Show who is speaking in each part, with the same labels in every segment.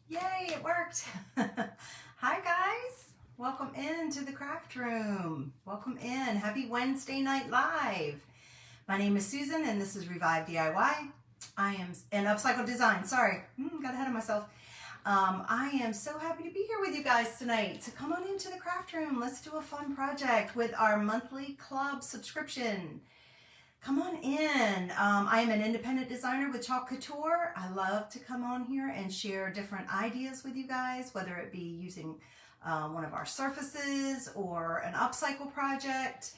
Speaker 1: Yay, it worked. Hi guys, welcome into the craft room. Welcome in. Happy Wednesday night live. My name is Susan and this is Revive DIY. I am in Upcycled Design. Sorry, got ahead of myself. I am so happy to be here with you guys tonight. So come on into the craft room. Let's do a fun project with our monthly club subscription. Come on in. I am an independent designer with Club Couture. I love to come on here and share different ideas with you guys, whether it be using one of our surfaces or an upcycle project.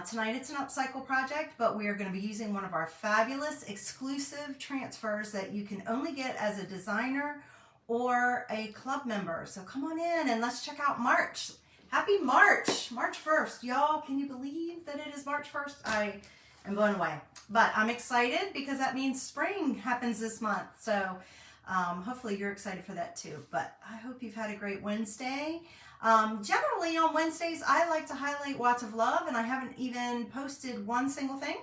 Speaker 1: Tonight it's an upcycle project, but we are going to be using one of our fabulous exclusive transfers that you can only get as a designer or a club member. So come on in and let's check out March. Happy March! March 1st. Y'all, can you believe that it is March 1st? I'm blown away, but I'm excited because that means spring happens this month. So hopefully you're excited for that too. But I hope you've had a great Wednesday. Generally on Wednesdays, I like to highlight Watts of Love, and I haven't even posted one single thing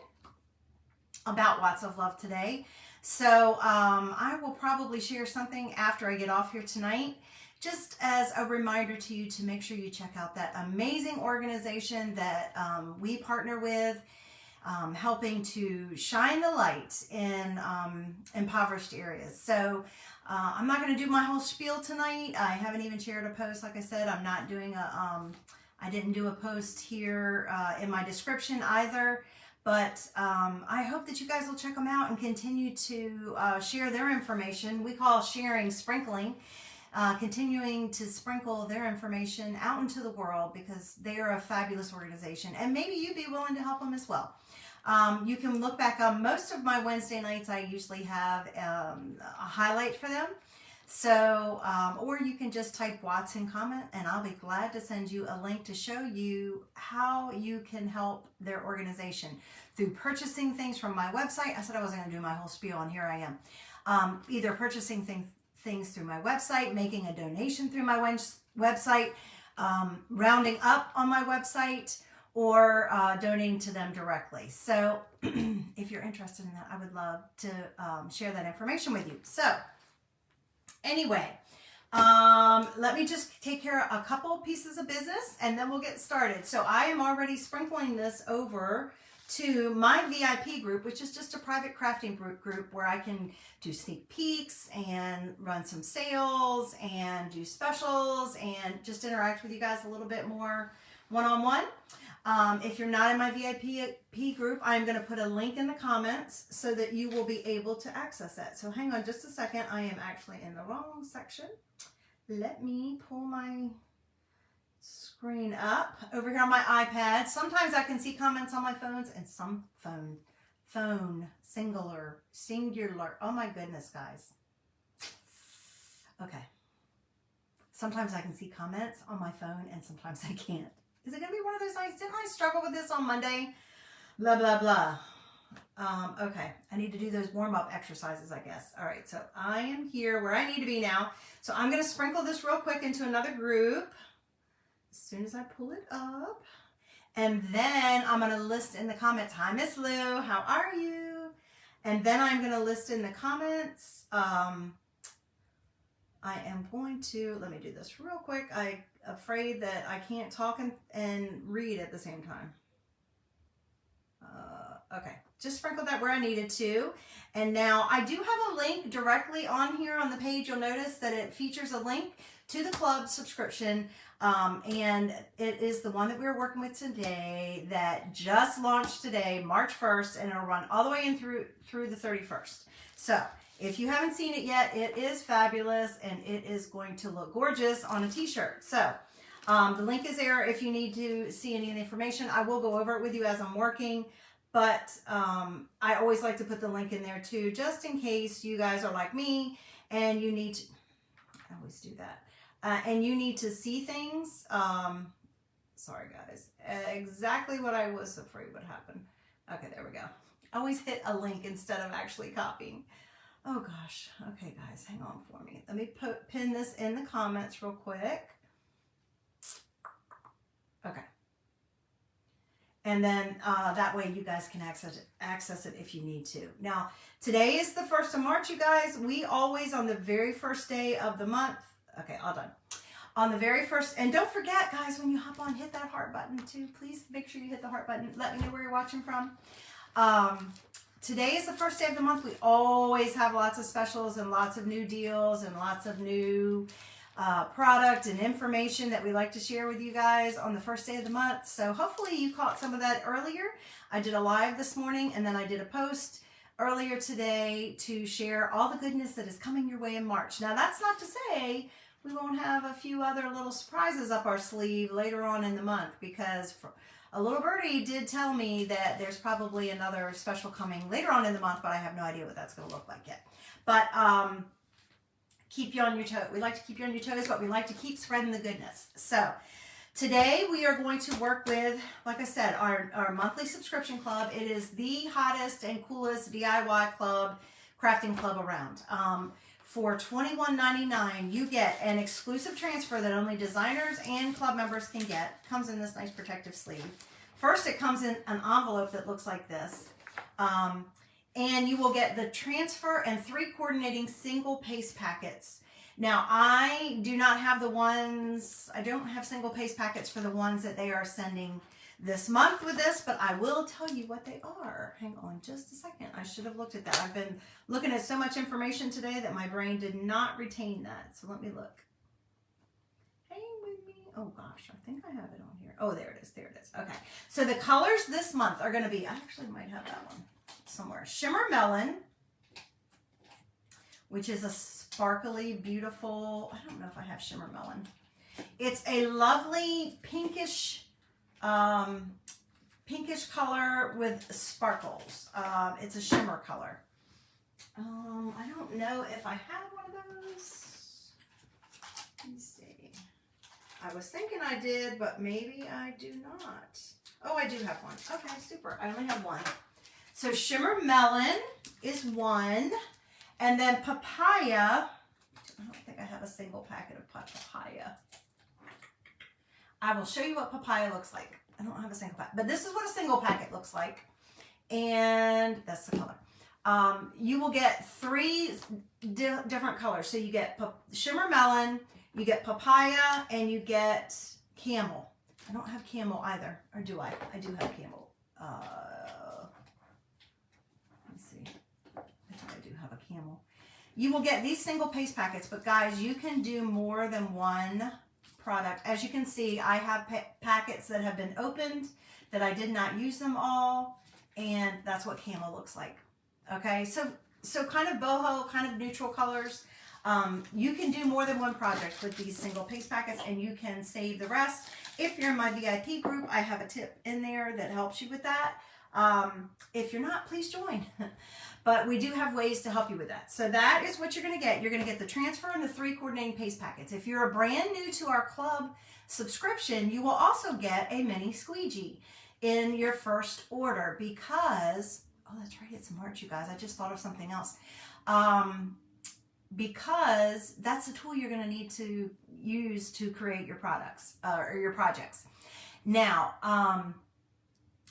Speaker 1: about Watts of Love today. So I will probably share something after I get off here tonight, just as a reminder to you to make sure you check out that amazing organization that we partner with, helping to shine the light in impoverished areas. So I'm not going to do my whole spiel tonight. I haven't even shared a post. Like I said, I'm not doing I didn't do a post here in my description either. But I hope that you guys will check them out and continue to share their information. We call sharing sprinkling. Continuing to sprinkle their information out into the world because they are a fabulous organization, and maybe you'd be willing to help them as well. You can look back on most of my Wednesday nights. I usually have a highlight for them. So, or you can just type Watts in comment and I'll be glad to send you a link to show you how you can help their organization through purchasing things from my website. I said I wasn't going to do my whole spiel, and here I am. Either purchasing things through my website, making a donation through my website, rounding up on my website, or donating to them directly. So if you're interested in that, I would love to share that information with you. So anyway, let me just take care of a couple pieces of business and then we'll get started. So I am already sprinkling this over to my VIP group, which is just a private crafting group where I can do sneak peeks and run some sales and do specials and just interact with you guys a little bit more one-on-one. If you're not in my VIP group, I'm going to put a link in the comments so that you will be able to access that. So hang on just a second. I am actually in the wrong section. Let me pull my screen up over here on my iPad. Sometimes I can see comments on my phones and some phone, singular. Oh my goodness, guys. Okay. Sometimes I can see comments on my phone and sometimes I can't. Is it going to be one of those nights? Didn't I struggle with this on Monday? Blah, blah, blah. Okay, I need to do those warm-up exercises, I guess. All right, so I am here where I need to be now. So I'm going to sprinkle this real quick into another group as soon as I pull it up. And then I'm going to list in the comments, hi, Miss Lou, how are you? And then I'm going to list in the comments, I am going to, let me do this real quick. I'm afraid that I can't talk and read at the same time. Okay, just sprinkled that where I needed to. And now I do have a link directly on here on the page. You'll notice that it features a link to the club subscription. And it is the one that we're working with today that just launched today, March 1st, and it'll run all the way in through the 31st. So if you haven't seen it yet, it is fabulous and it is going to look gorgeous on a t-shirt. So the link is there if you need to see any information. I will go over it with you as I'm working, but I always like to put the link in there too, just in case you guys are like me and you need to, I always do that, and you need to see things. Sorry guys, exactly what I was afraid would happen. Okay, there we go. I always hit a link instead of actually copying. Oh gosh. Okay, guys, hang on for me. Let me pin this in the comments real quick. Okay. And then that way you guys can access it if you need to. Now, today is the 1st of March, you guys. We always, on the very first day of the month, okay, all done. On the very first, and don't forget, guys, when you hop on, hit that heart button too. Please make sure you hit the heart button. Let me know where you're watching from. Today is the first day of the month. We always have lots of specials and lots of new deals and lots of new product and information that we like to share with you guys on the first day of the month. So hopefully you caught some of that earlier. I did a live this morning, and then I did a post earlier today to share all the goodness that is coming your way in March. Now, that's not to say we won't have a few other little surprises up our sleeve later on in the month, because a little birdie did tell me that there's probably another special coming later on in the month, but I have no idea what that's going to look like yet. But keep you on your toes. We like to keep you on your toes, but we like to keep spreading the goodness. So today we are going to work with, like I said, our monthly subscription club. It is the hottest and coolest DIY club, crafting club around. For $21.99, you get an exclusive transfer that only designers and club members can get. Comes in this nice protective sleeve. First, it comes in an envelope that looks like this. And you will get the transfer and 3 coordinating single paste packets. Now, I do not have the ones, I don't have single paste packets for the ones that they are sending this month with this, but I will tell you what they are. Hang on just a second. I should have looked at that. I've been looking at so much information today that my brain did not retain that. So let me look. Hang with me. Oh gosh, I think I have it on here. Oh, there it is. There it is. Okay. So the colors this month are going to be, I actually might have that one somewhere. Shimmer Melon, which is a sparkly, beautiful, I don't know if I have Shimmer Melon. It's a lovely pinkish color with sparkles. It's a shimmer color. I don't know if I have one of those. Let me see. I was thinking I did, but maybe I do not. Oh, I do have one. Okay, super. I only have one. So Shimmer Melon is one. And then Papaya. I don't think I have a single packet of papaya. I will show you what papaya looks like. I don't have a single packet, but this is what a single packet looks like. And that's the color. You will get 3 different colors. So you get Shimmer Melon, you get Papaya, and you get Camel. I don't have Camel either, or do I? I do have Camel. Let's see. I think I do have a Camel. You will get these single paste packets, but guys, you can do more than one product. As you can see, I have packets that have been opened that I did not use them all, and that's what Camel looks like. Okay, so kind of boho, kind of neutral colors. You can do more than one project with these single paste packets, and you can save the rest. If you're in my VIP group, I have a tip in there that helps you with that. If you're not, please join. But we do have ways to help you with that. So that is what you're going to get. You're going to get the transfer and the 3 coordinating paste packets. If you're brand new to our club subscription, you will also get a mini squeegee in your first order because, oh, that's right, it's March, you guys. I just thought of something else. Because that's the tool you're going to need to use to create your products or your projects. Now,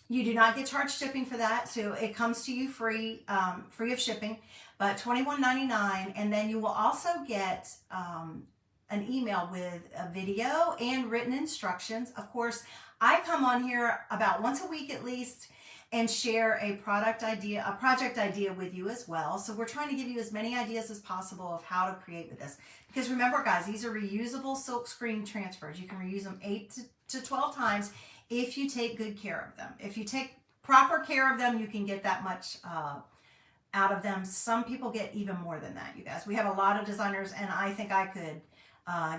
Speaker 1: you do not get charged shipping for that, so it comes to you free of shipping, but $21.99, and then you will also get an email with a video and written instructions. Of course, I come on here about once a week at least and share a project idea with you as well. So we're trying to give you as many ideas as possible of how to create with this. Because remember, guys, these are reusable silk screen transfers. You can reuse them 8 to 12 times if you take good care of them. If you take proper care of them, you can get that much out of them. Some people get even more than that, you guys. We have a lot of designers, and I think I could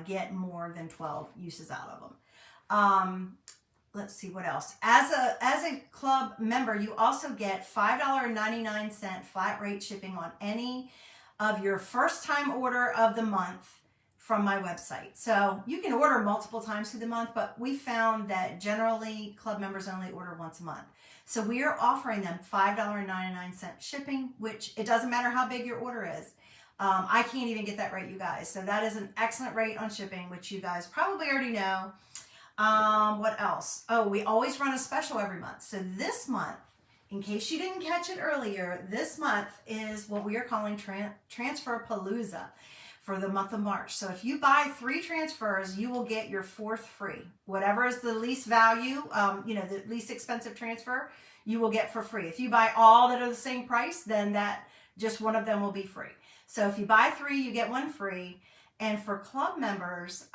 Speaker 1: get more than 12 uses out of them. Let's see what else. As a club member, you also get $5.99 flat rate shipping on any of your first time order of the month from my website. So you can order multiple times through the month, but we found that generally club members only order once a month. So we are offering them $5.99 shipping, which it doesn't matter how big your order is. I can't even get that rate, you guys. So that is an excellent rate on shipping, which you guys probably already know. What else? Oh, we always run a special every month. So this month, in case you didn't catch it earlier, this month is what we are calling Transfer Palooza for the month of March. So if you buy 3 transfers, you will get your 4th free. Whatever is the least value, the least expensive transfer, you will get for free. If you buy all that are the same price, then that just one of them will be free. So if you buy 3, you get 1 free. And for club members,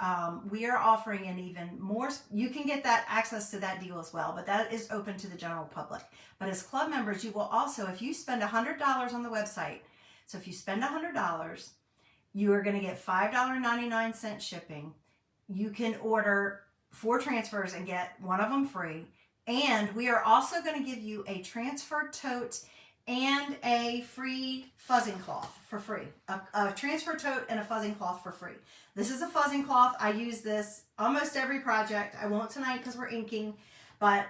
Speaker 1: we are offering an even more, you can get that access to that deal as well, but that is open to the general public. But as club members, you will also, if you spend $100 on the website, so if you spend $100, you are going to get $5.99 shipping. You can order 4 transfers and get one of them free. And we are also going to give you a transfer tote and a free fuzzing cloth for free. A transfer tote and a fuzzing cloth for free. This is a fuzzing cloth. I use this almost every project. I won't tonight because we're inking, but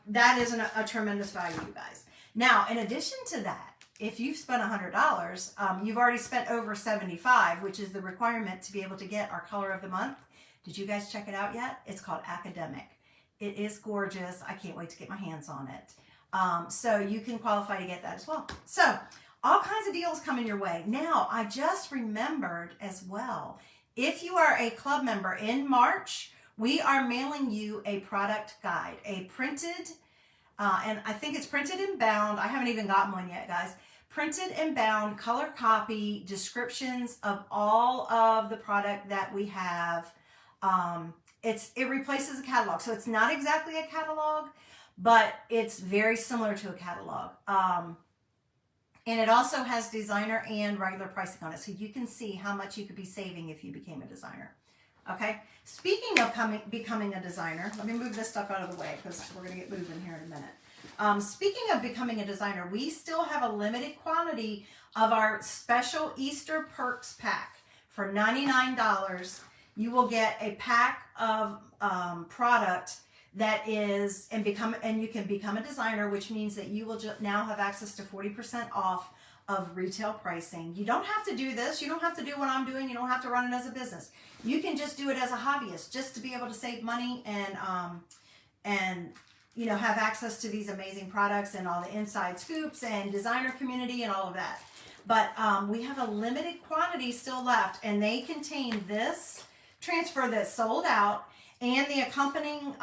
Speaker 1: that is a tremendous value, you guys. Now, in addition to that, if you've spent $100, you've already spent over $75, which is the requirement to be able to get our color of the month. Did you guys check it out yet? It's called Academic. It is gorgeous. I can't wait to get my hands on it. So you can qualify to get that as well. So all kinds of deals coming your way. Now, I just remembered as well, if you are a club member in March, we are mailing you a product guide, a printed, and I think it's printed and bound. I haven't even gotten one yet, guys. Printed and bound color copy descriptions of all of the product that we have. It replaces a catalog. So it's not exactly a catalog, but it's very similar to a catalog. And it also has designer and regular pricing on it. So you can see how much you could be saving if you became a designer. Okay. Speaking of becoming a designer, let me move this stuff out of the way because we're going to get moving here in a minute. Speaking of becoming a designer, we still have a limited quantity of our special Easter Perks pack. For $99, you will get a pack of product that is, and you can become a designer, which means that you will now have access to 40% off of retail pricing. You don't have to do this. You don't have to do what I'm doing. You don't have to run it as a business. You can just do it as a hobbyist, just to be able to save money and have access to these amazing products and all the inside scoops and designer community and all of that. But we have a limited quantity still left, and they contain this transfer that's sold out and the accompanying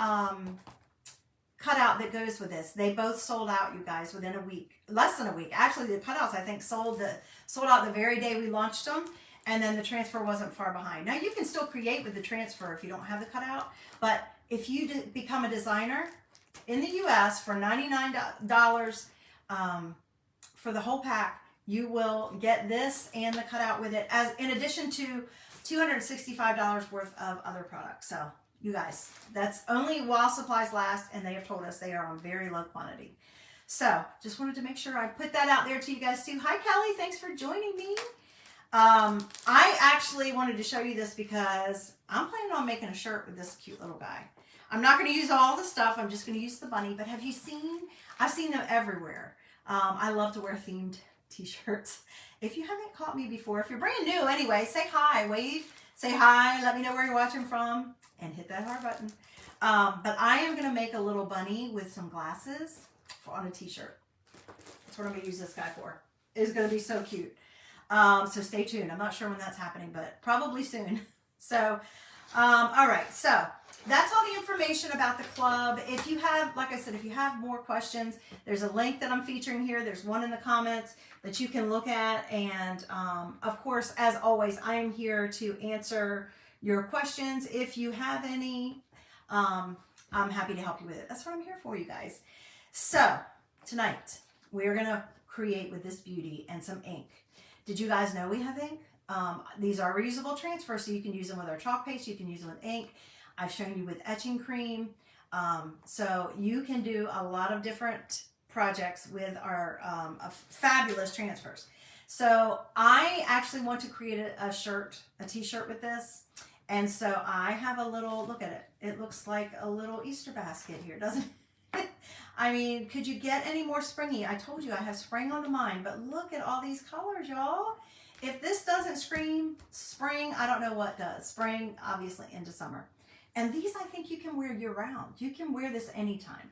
Speaker 1: cutout that goes with this. They both sold out, you guys, within a week, less than a week. Actually, the cutouts, I think, sold out the very day we launched them, and then the transfer wasn't far behind. Now, you can still create with the transfer if you don't have the cutout, but if you become a designer in the U.S. for $99 for the whole pack, you will get this and the cutout with it, as in addition to $265 worth of other products. So, you guys, that's only while supplies last, and they have told us they are on very low quantity. So, just wanted to make sure I put that out there to you guys too. Hi, Kelly. Thanks for joining me. I actually wanted to show you this because I'm planning on making a shirt with this cute little guy. I'm not going to use all the stuff. I'm just going to use the bunny. But have you seen? I've seen them everywhere. I love to wear themed t-shirts. If you haven't caught me before, if you're brand new anyway, say hi, wave, say hi, let me know where you're watching from, and hit that heart button. But I am going to make a little bunny with some glasses on a t-shirt. That's what I'm going to use this guy for. It's going to be so cute. So stay tuned. I'm not sure when that's happening, but probably soon. So, all right. So that's all the information about the club. If you have, like I said, if you have more questions, there's a link that I'm featuring here. There's one in the comments that you can look at. And of course, as always, I am here to answer your questions. If you have any, I'm happy to help you with it. That's what I'm here for, you guys. So tonight we're going to create with this beauty and some ink. Did you guys know we have ink? These are reusable transfers, so you can use them with our chalk paste. You can use them with ink. I've shown you with etching cream. So you can do a lot of different projects with our fabulous transfers. So I actually want to create a t-shirt with this. And so I have a little, look at it. It looks like a little Easter basket here, doesn't it? I mean, could you get any more springy? I told you I have spring on the mind, but look at all these colors, y'all. If this doesn't scream spring, I don't know what does. Spring, obviously, into summer. And these I think you can wear year round. You can wear this anytime.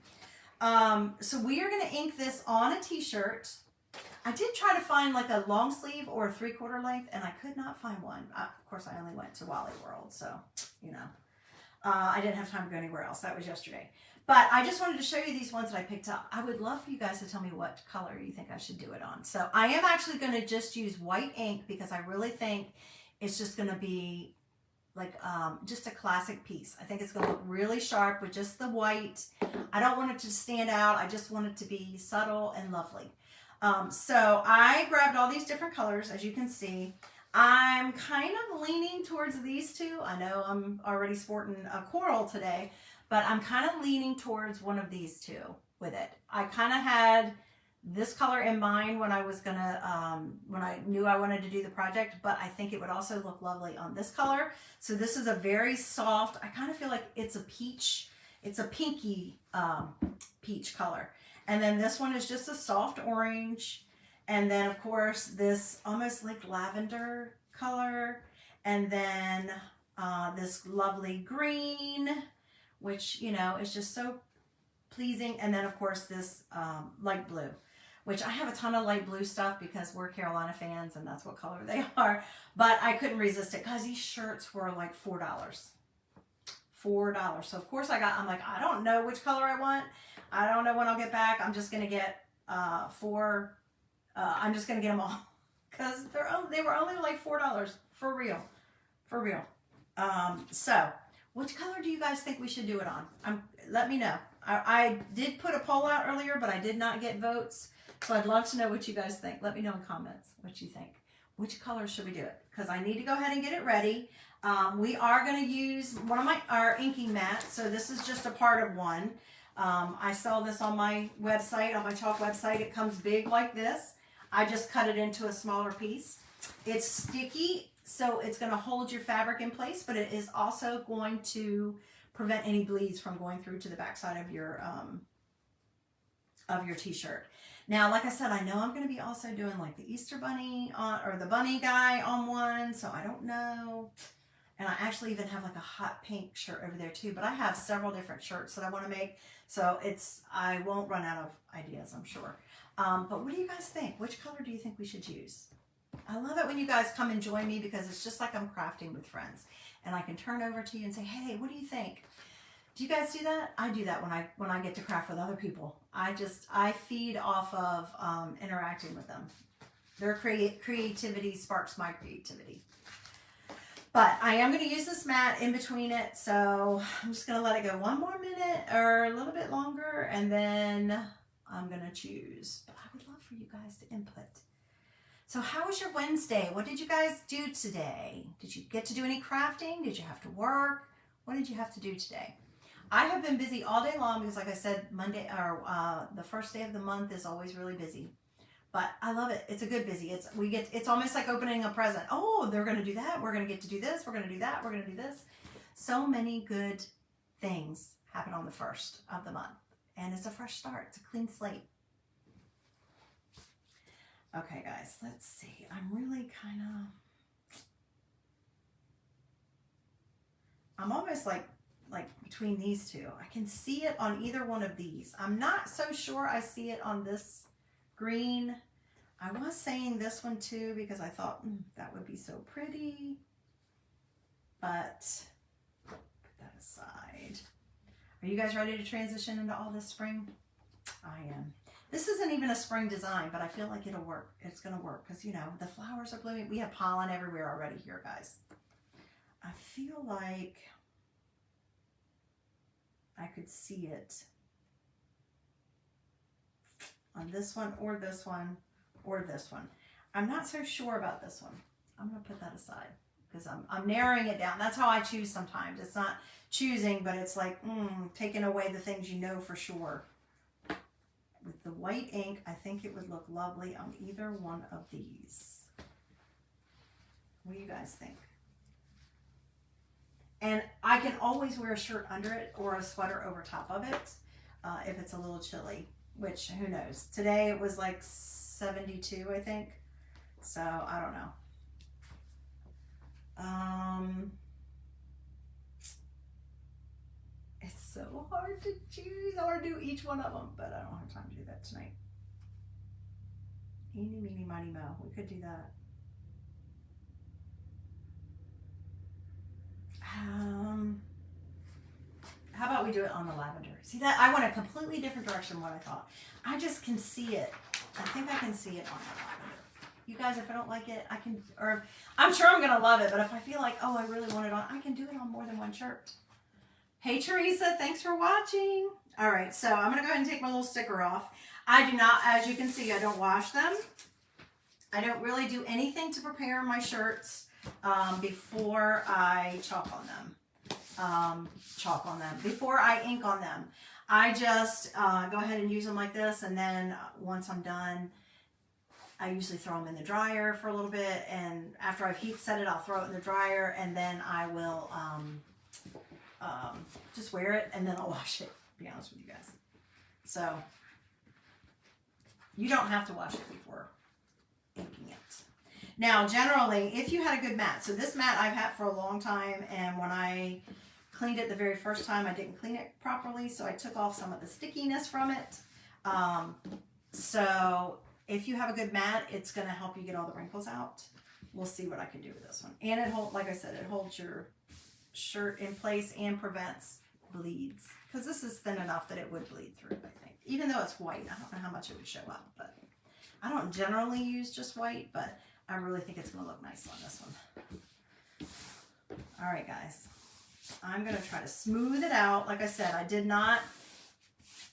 Speaker 1: So we are going to ink this on a t-shirt. I did try to find like a long sleeve or a 3/4 length, and I could not find one. Of course, I only went to Wally World, so, you know, I didn't have time to go anywhere else. That was yesterday. But I just wanted to show you these ones that I picked up. I would love for you guys to tell me what color you think I should do it on. So I am actually going to just use white ink because I really think it's just going to be like just a classic piece. I think it's going to look really sharp with just the white. I don't want it to stand out. I just want it to be subtle and lovely. So I grabbed all these different colors, as you can see. I'm kind of leaning towards these two. I know I'm already sporting a coral today, but I'm kind of leaning towards one of these two with it. I kind of had this color in mind when I was gonna, when I knew I wanted to do the project, but I think it would also look lovely on this color. So this is a very soft, I kind of feel like it's a peach, it's a pinky peach color. And then this one is just a soft orange. And then of course this almost like lavender color. And then this lovely green, which, you know, is just so pleasing. And then of course this light blue, which I have a ton of light blue stuff because we're Carolina fans and that's what color they are. But I couldn't resist it because these shirts were like $4. $4. So of course I'm like, I don't know which color I want. I don't know when I'll get back. I'm just going to get four. I'm just going to get them all because they were only like $4 for real. For real. So which color do you guys think we should do it on? Let me know. I did put a poll out earlier, but I did not get votes. So I'd love to know what you guys think. Let me know in comments what you think. Which color should we do it? Because I need to go ahead and get it ready. We are going to use one of our inking mats. So this is just a part of one. I sell this on my website, on my chalk website. It comes big like this. I just cut it into a smaller piece. It's sticky, so it's going to hold your fabric in place, but it is also going to prevent any bleeds from going through to the backside of your t-shirt. Now, like I said, I know I'm going to be also doing like the Easter bunny or the bunny guy on one, so I don't know. And I actually even have like a hot pink shirt over there too, but I have several different shirts that I want to make, so I won't run out of ideas, I'm sure. But what do you guys think? Which color do you think we should use? I love it when you guys come and join me because it's just like I'm crafting with friends. And I can turn over to you and say, hey, what do you think? Do you guys do that? I do that when I get to craft with other people. I feed off of interacting with them. Their creativity sparks my creativity. But I am going to use this mat in between it, so I'm just going to let it go one more minute or a little bit longer, and then I'm going to choose. But I would love for you guys to input. So how was your Wednesday? What did you guys do today? Did you get to do any crafting? Did you have to work? What did you have to do today? I have been busy all day long because, like I said, Monday or the first day of the month is always really busy. But I love it. It's a good busy. It's almost like opening a present. Oh, they're going to do that. We're going to get to do this. We're going to do that. We're going to do this. So many good things happen on the first of the month. And it's a fresh start. It's a clean slate. Okay, guys, let's see. I'm really I'm almost like between these two. I can see it on either one of these. I'm not so sure I see it on this green. I was saying this one too because I thought that would be so pretty, but put that aside. Are you guys ready to transition into all this spring? I am. This isn't even a spring design, but I feel like it'll work. It's going to work because, you know, the flowers are blooming. We have pollen everywhere already here, guys. I feel like I could see it on this one or this one or this one. I'm not so sure about this one. I'm going to put that aside because I'm narrowing it down. That's how I choose sometimes. It's not choosing, but it's like taking away the things you know for sure. With the white ink, I think it would look lovely on either one of these. What do you guys think? And I can always wear a shirt under it or a sweater over top of it if it's a little chilly, which who knows. Today it was like 72, I think. So I don't know. so hard to choose. I want to do each one of them, but I don't have time to do that tonight. Eeny, meeny, miny, mo. We could do that. How about we do it on the lavender? See that? I went a completely different direction than what I thought. I just can see it. I think I can see it on the lavender. You guys, if I don't like it, I can, or I'm sure I'm going to love it, but if I feel like, oh, I really want it on, I can do it on more than one shirt. Hey, Teresa, thanks for watching. All right, so I'm going to go ahead and take my little sticker off. I do not, as you can see, I don't wash them. I don't really do anything to prepare my shirts before I chalk on them. Before I ink on them. I just go ahead and use them like this, and then once I'm done, I usually throw them in the dryer for a little bit, and after I've heat set it, I'll throw it in the dryer, and then I will just wear it, and then I'll wash it, to be honest with you guys. So, you don't have to wash it before inking it. Now, generally, if you had a good mat, so this mat I've had for a long time, and when I cleaned it the very first time, I didn't clean it properly, so I took off some of the stickiness from it. So if you have a good mat, it's going to help you get all the wrinkles out. We'll see what I can do with this one. And it holds, like I said, it holds your shirt in place and prevents bleeds. Because this is thin enough that it would bleed through, I think. Even though it's white, I don't know how much it would show up. But I don't generally use just white, but I really think it's going to look nice on this one. All right, guys. I'm going to try to smooth it out. Like I said, I did not,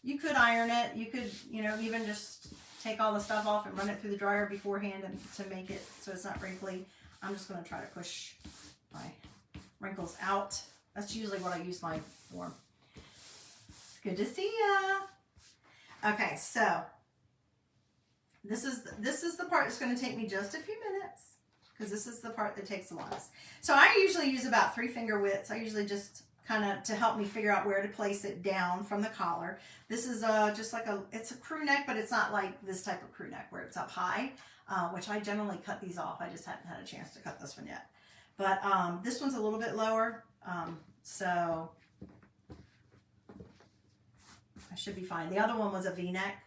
Speaker 1: you could iron it. You could, you know, even just take all the stuff off and run it through the dryer beforehand and to make it so it's not wrinkly. I'm just going to try to push my wrinkles out. That's usually what I use mine for. Good to see ya. Okay, so this is the part that's going to take me just a few minutes, because this is the part that takes the longest. So I usually use about 3-finger widths. I usually just kind of to help me figure out where to place it down from the collar. This is just like it's a crew neck, but it's not like this type of crew neck where it's up high, which I generally cut these off. I just haven't had a chance to cut this one yet. But this one's a little bit lower, so I should be fine. The other one was a V-neck.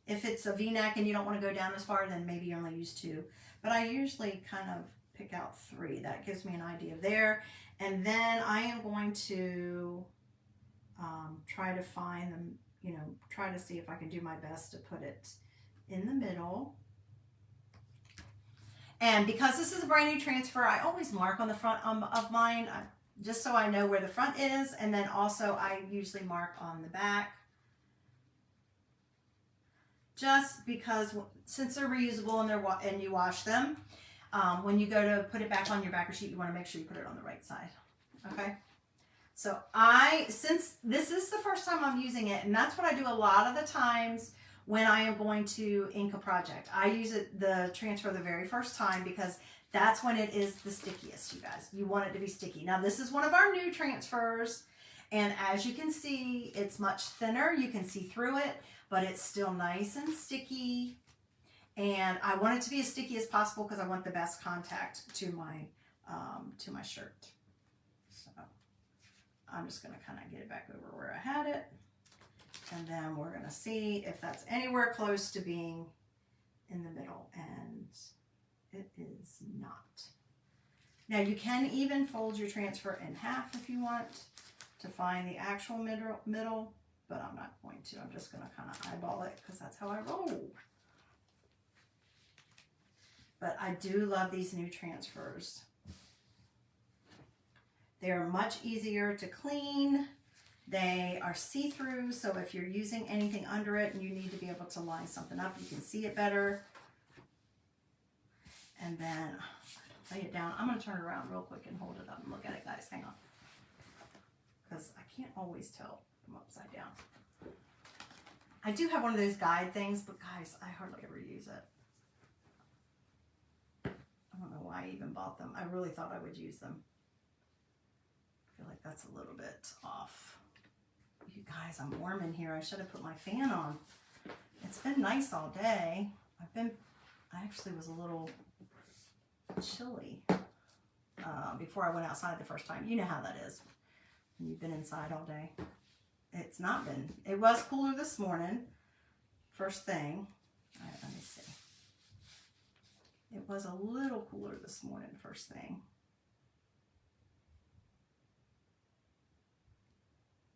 Speaker 1: If it's a V-neck and you don't want to go down as far, then maybe you only use 2. But I usually kind of pick out 3. That gives me an idea there. And then I am going to try to find them, you know, try to see if I can do my best to put it in the middle. And because this is a brand new transfer, I always mark on the front of mine, just so I know where the front is. And then also I usually mark on the back. Just because since they're reusable and you wash them, when you go to put it back on your backer sheet, you want to make sure you put it on the right side. Okay. So since this is the first time I'm using it, and that's what I do a lot of the times when I am going to ink a project. I use the transfer the very first time because that's when it is the stickiest, you guys. You want it to be sticky. Now this is one of our new transfers, and as you can see, it's much thinner. You can see through it, but it's still nice and sticky. And I want it to be as sticky as possible because I want the best contact to my shirt. So I'm just going to kind of get it back over where I had it. And then we're going to see if that's anywhere close to being in the middle. And it is not. Now you can even fold your transfer in half if you want to find the actual middle, but I'm not going to. I'm just going to kind of eyeball it because that's how I roll. But I do love these new transfers. They're much easier to clean. They are see-through, so if you're using anything under it and you need to be able to line something up, you can see it better. And then lay it down. I'm going to turn it around real quick and hold it up and look at it, guys. Hang on. Because I can't always tell from upside down. I do have one of those guide things, but guys, I hardly ever use it. I don't know why I even bought them. I really thought I would use them. I feel like that's a little bit off. You guys, I'm warm in here. I should have put my fan on. It's been nice all day. I actually was a little chilly before I went outside the first time. You know how that is when you've been inside all day. It's not been. It was cooler this morning, first thing. All right, let me see. It was a little cooler this morning, first thing.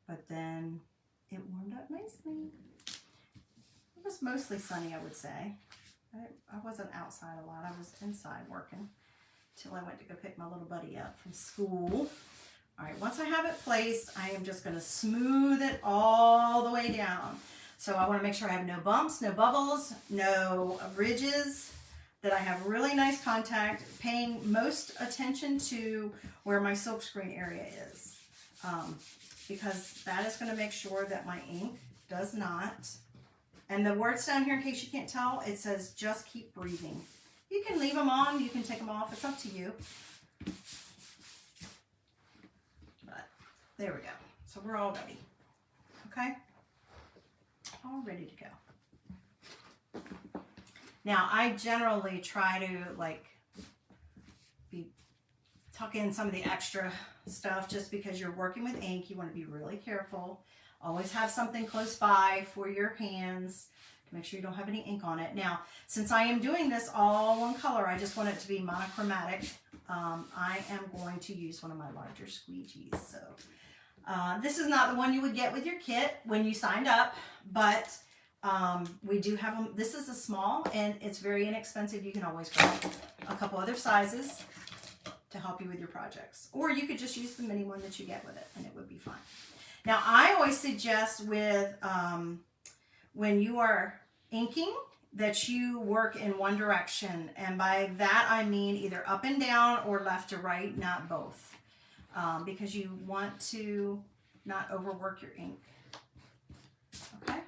Speaker 1: But then it warmed up nicely. It was mostly sunny, I would say. I wasn't outside a lot. I was inside working till I went to go pick my little buddy up from school. All right, once I have it placed, I am just going to smooth it all the way down. So I want to make sure I have no bumps, no bubbles, no ridges, that I have really nice contact, paying most attention to where my silkscreen area is. Because that is going to make sure that my ink does not. And the words down here, in case you can't tell, it says just keep breathing. You can leave them on, you can take them off, it's up to you. But there we go. So we're all ready. Okay? All ready to go. Now I generally try to tuck in some of the extra stuff just because you're working with ink. You want to be really careful. Always have something close by for your hands to make sure you don't have any ink on it. Now, since I am doing this all one color, I just want it to be monochromatic. I am going to use one of my larger squeegees. So this is not the one you would get with your kit when you signed up, but we do have them. This is a small and it's very inexpensive. You can always grab a couple other sizes to help you with your projects. Or you could just use the mini one that you get with it and it would be fine. Now, I always suggest with when you are inking that you work in one direction. And by that, I mean either up and down or left to right, not both. Because you want to not overwork your ink. Okay?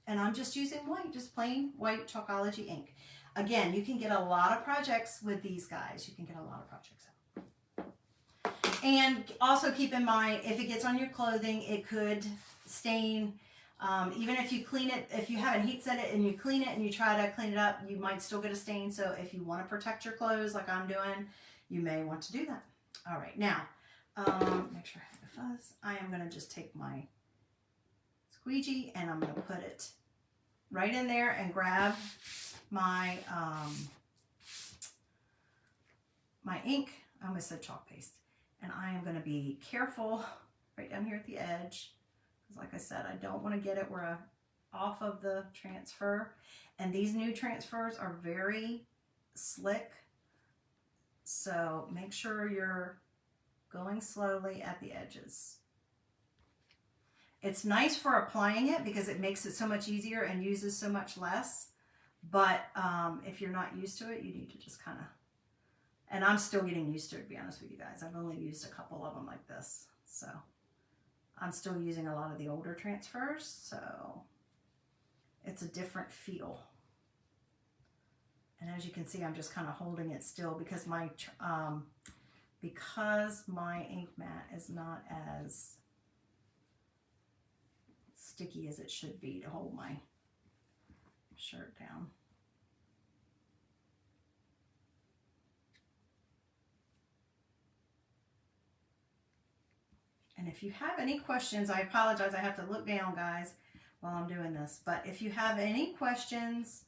Speaker 1: And I'm just using white, just plain white Chalkology ink. Again, you can get a lot of projects with these guys. You can get a lot of projects. And also keep in mind, if it gets on your clothing, it could stain. Even if you clean it, if you haven't heat set it and you clean it and you try to clean it up, you might still get a stain. So if you want to protect your clothes like I'm doing, you may want to do that. All right, now, make sure I have the fuzz. I am going to just take my squeegee and I'm going to put it right in there and grab my, my ink. I almost said chalk paste. And I am going to be careful right down here at the edge. Because like I said, I don't want to get it where off of the transfer. And these new transfers are very slick. So make sure you're going slowly at the edges. It's nice for applying it because it makes it so much easier and uses so much less. But if you're not used to it, you need to just kind of. And I'm still getting used to it, to be honest with you guys. I've only used a couple of them like this. So I'm still using a lot of the older transfers. So it's a different feel. And as you can see, I'm just kind of holding it still because my ink mat is not as sticky as it should be to hold my shirt down. And if you have any questions, I apologize, I have to look down, guys, while I'm doing this. But if you have any questions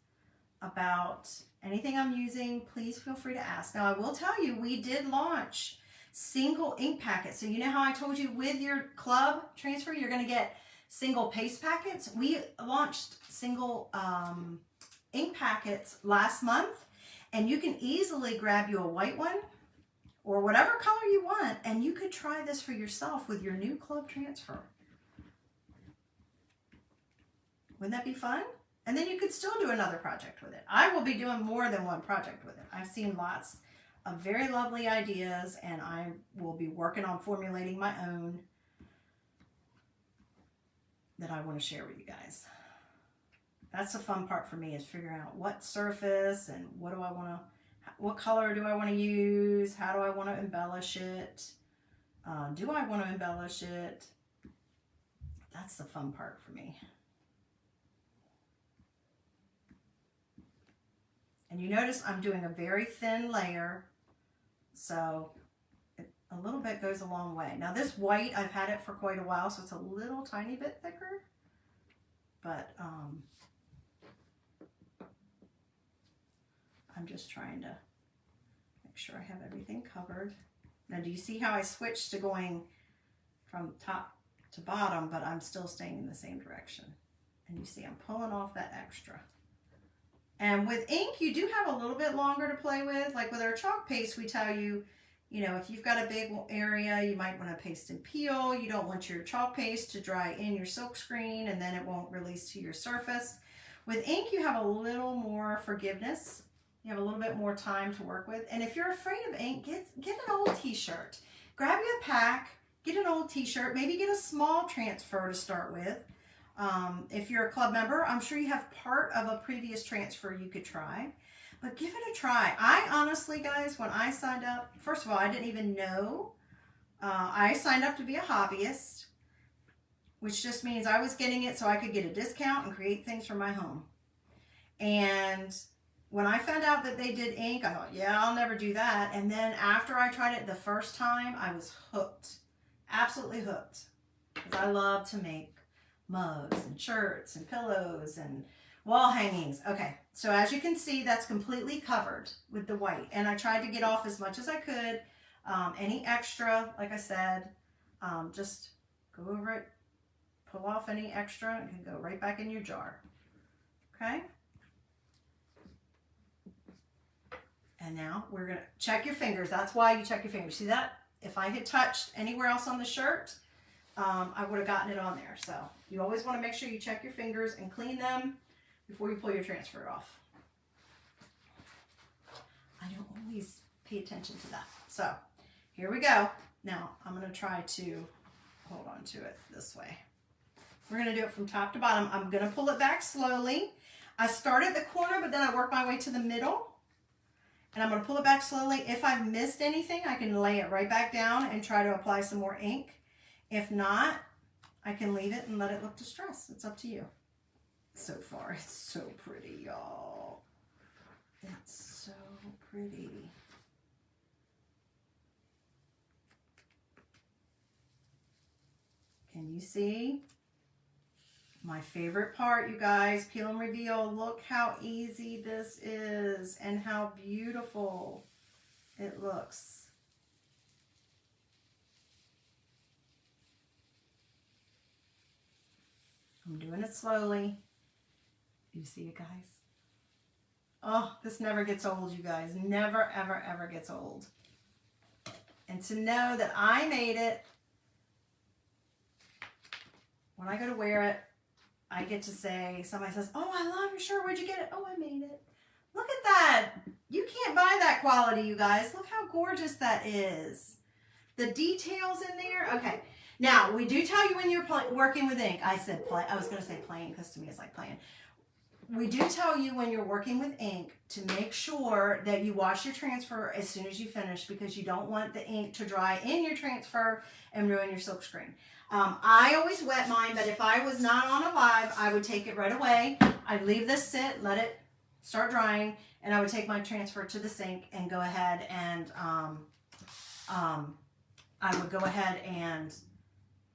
Speaker 1: about anything I'm using, please feel free to ask. Now, I will tell you, we did launch single ink packets. So you know how I told you with your club transfer, you're going to get single paste packets? We launched single ink packets last month, and you can easily grab you a white one or whatever color you want, and you could try this for yourself with your new club transfer. Wouldn't that be fun? And then you could still do another project with it. I will be doing more than one project with it. I've seen lots of very lovely ideas, and I will be working on formulating my own that I want to share with you guys. That's the fun part for me, is figuring out what surface and what do I want to, what color do I want to use? How do I want to embellish it? Do I want to embellish it? That's the fun part for me. And you notice I'm doing a very thin layer, so a little bit goes a long way. Now this white, I've had it for quite a while, so it's a little tiny bit thicker, but I'm just trying to make sure I have everything covered. Now, do you see how I switched to going from top to bottom, but I'm still staying in the same direction? And you see I'm pulling off that extra. And with ink, you do have a little bit longer to play with. Like with our chalk paste, we tell you, you know, if you've got a big area, you might want to paste and peel. You don't want your chalk paste to dry in your silk screen and then it won't release to your surface. With ink, you have a little more forgiveness. You have a little bit more time to work with. And if you're afraid of ink, get an old t-shirt. Grab you a pack, get an old t-shirt, maybe get a small transfer to start with. If you're a club member, I'm sure you have part of a previous transfer you could try. But give it a try. I honestly, guys, when I signed up, first of all, I didn't even know. I signed up to be a hobbyist, which just means I was getting it so I could get a discount and create things for my home. And when I found out that they did ink, I thought, yeah, I'll never do that. And then after I tried it the first time, I was hooked. Absolutely hooked. Because I love to make mugs and shirts and pillows and wall hangings. Okay, so as you can see, that's completely covered with the white. And I tried to get off as much as I could. Any extra, like I said, just go over it, pull off any extra, and can go right back in your jar. Okay? And now we're going to check your fingers. That's why you check your fingers. See that? If I had touched anywhere else on the shirt, I would have gotten it on there. So you always want to make sure you check your fingers and clean them before you pull your transfer off. I don't always pay attention to that. So here we go. Now I'm going to try to hold on to it this way. We're going to do it from top to bottom. I'm going to pull it back slowly. I start at the corner, but then I work my way to the middle. And I'm going to pull it back slowly. If I've missed anything, I can lay it right back down and try to apply some more ink. If not, I can leave it and let it look distressed. It's up to you. So far, it's so pretty, y'all. It's so pretty. Can you see? My favorite part, you guys, peel and reveal. Look how easy this is and how beautiful it looks. I'm doing it slowly. You see it, guys? Oh, this never gets old, you guys. Never, ever, ever gets old. And to know that I made it, when I go to wear it, I get to say, somebody says, oh, I love your shirt. Where'd you get it? Oh, I made it. Look at that. You can't buy that quality, you guys. Look how gorgeous that is. The details in there. Okay. Now, we do tell you when you're working with ink. I said play. I was going to say playing because to me it's like playing. We do tell you when you're working with ink to make sure that you wash your transfer as soon as you finish because you don't want the ink to dry in your transfer and ruin your silk screen. I always wet mine, but if I was not on a live, I would take it right away. I'd leave this sit, let it start drying, and I would take my transfer to the sink and go ahead and I would go ahead and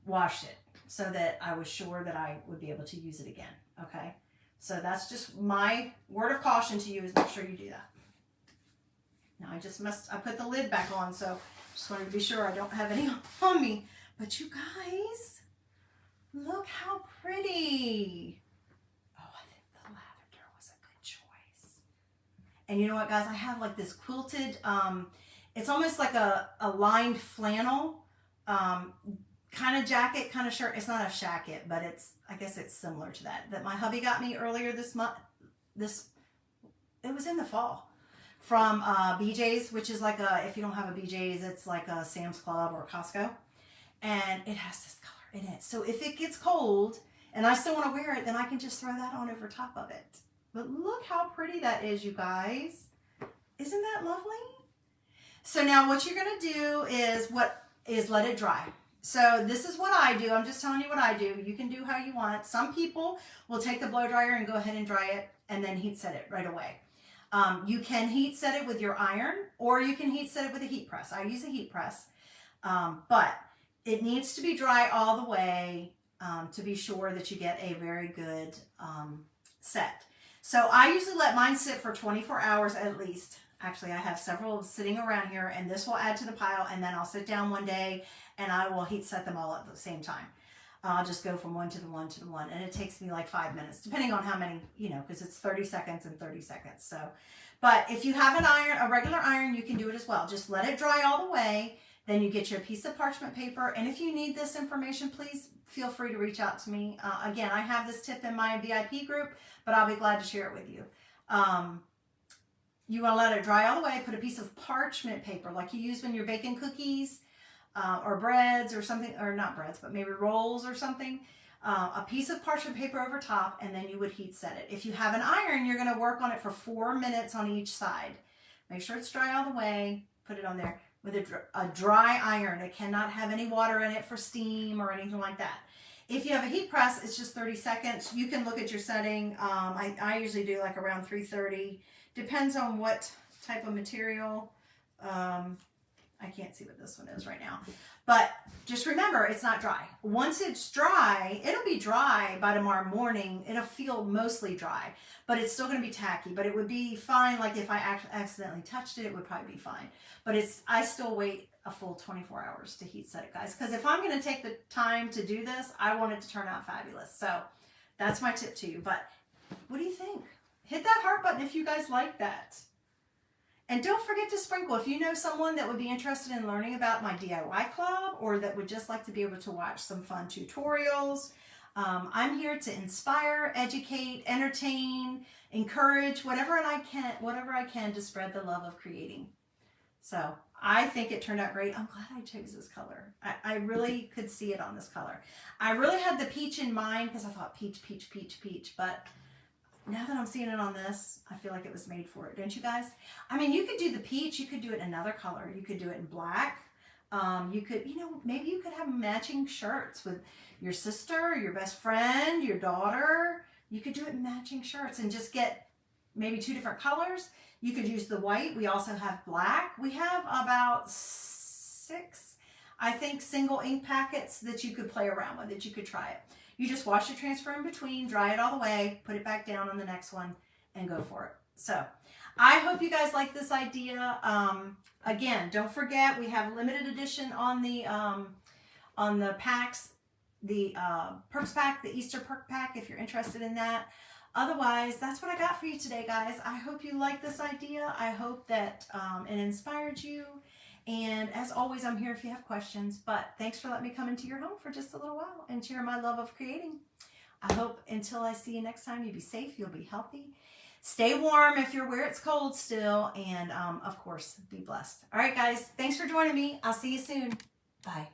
Speaker 1: wash it so that I was sure that I would be able to use it again. Okay, so that's just my word of caution to you is make sure you do that. Now I put the lid back on, so just wanted to be sure I don't have any on me. But you guys, look how pretty. Oh, I think the lavender was a good choice. And you know what, guys? I have like this quilted, it's almost like a lined flannel kind of jacket, kind of shirt. It's not a shacket, but I guess it's similar to that my hubby got me earlier this month. It was in the fall from BJ's, which is like if you don't have a BJ's, it's like a Sam's Club or Costco. And it has this color in it. So if it gets cold and I still want to wear it, then I can just throw that on over top of it. But look how pretty that is, you guys. Isn't that lovely? So now what you're going to do is let it dry. So this is what I do. I'm just telling you what I do. You can do how you want. Some people will take the blow dryer and go ahead and dry it and then heat set it right away. You can heat set it with your iron or you can heat set it with a heat press. I use a heat press. But it needs to be dry all the way to be sure that you get a very good set. So I usually let mine sit for 24 hours at least. Actually, I have several sitting around here, and this will add to the pile, and then I'll sit down one day and I will heat set them all at the same time. I'll just go from one to the one to the one, and it takes me like 5 minutes, depending on how many, you know, because it's 30 seconds and 30 seconds. So, but if you have an iron, a regular iron, you can do it as well. Just let it dry all the way. Then you get your piece of parchment paper, and if you need this information, please feel free to reach out to me. Again, I have this tip in my VIP group, but I'll be glad to share it with you. You want to let it dry all the way. Put a piece of parchment paper like you use when you're baking cookies or breads or something, or not breads, but maybe rolls or something. A piece of parchment paper over top, and then you would heat set it. If you have an iron, you're going to work on it for 4 minutes on each side. Make sure it's dry all the way. Put it on there with a dry iron. It cannot have any water in it for steam or anything like that. If you have a heat press, it's just 30 seconds. You can look at your setting. I usually do like around 330. Depends on what type of material. I can't see what this one is right now. But just remember, it's not dry. Once it's dry, it'll be dry by tomorrow morning. It'll feel mostly dry, but it's still going to be tacky. But it would be fine. Like if I accidentally touched it, it would probably be fine. But I still wait a full 24 hours to heat set it, guys. Because if I'm going to take the time to do this, I want it to turn out fabulous. So that's my tip to you. But what do you think? Hit that heart button if you guys like that. And don't forget to sprinkle. If you know someone that would be interested in learning about my DIY club, or that would just like to be able to watch some fun tutorials, I'm here to inspire, educate, entertain, encourage, whatever I can to spread the love of creating. So I think it turned out great. I'm glad I chose this color. I really could see it on this color. I really had the peach in mind because I thought peach, peach, peach, peach, but now that I'm seeing it on this, I feel like it was made for it, don't you guys? I mean, you could do the peach. You could do it in another color. You could do it in black. You could, you know, maybe you could have matching shirts with your sister, your best friend, your daughter. You could do it in matching shirts and just get maybe 2 different colors. You could use the white. We also have black. We have about 6, I think, single ink packets that you could play around with, that you could try it. You just wash your transfer in between, dry it all the way, put it back down on the next one, and go for it. So I hope you guys like this idea. Again, don't forget, we have limited edition on the packs, the Perks Pack, the Easter Perk Pack, if you're interested in that. Otherwise, that's what I got for you today, guys. I hope you like this idea. I hope that it inspired you. And as always, I'm here if you have questions, but thanks for letting me come into your home for just a little while and share my love of creating. I hope until I see you next time, you'll be safe, you'll be healthy. Stay warm if you're where it's cold still, and of course, be blessed. All right, guys, thanks for joining me. I'll see you soon. Bye.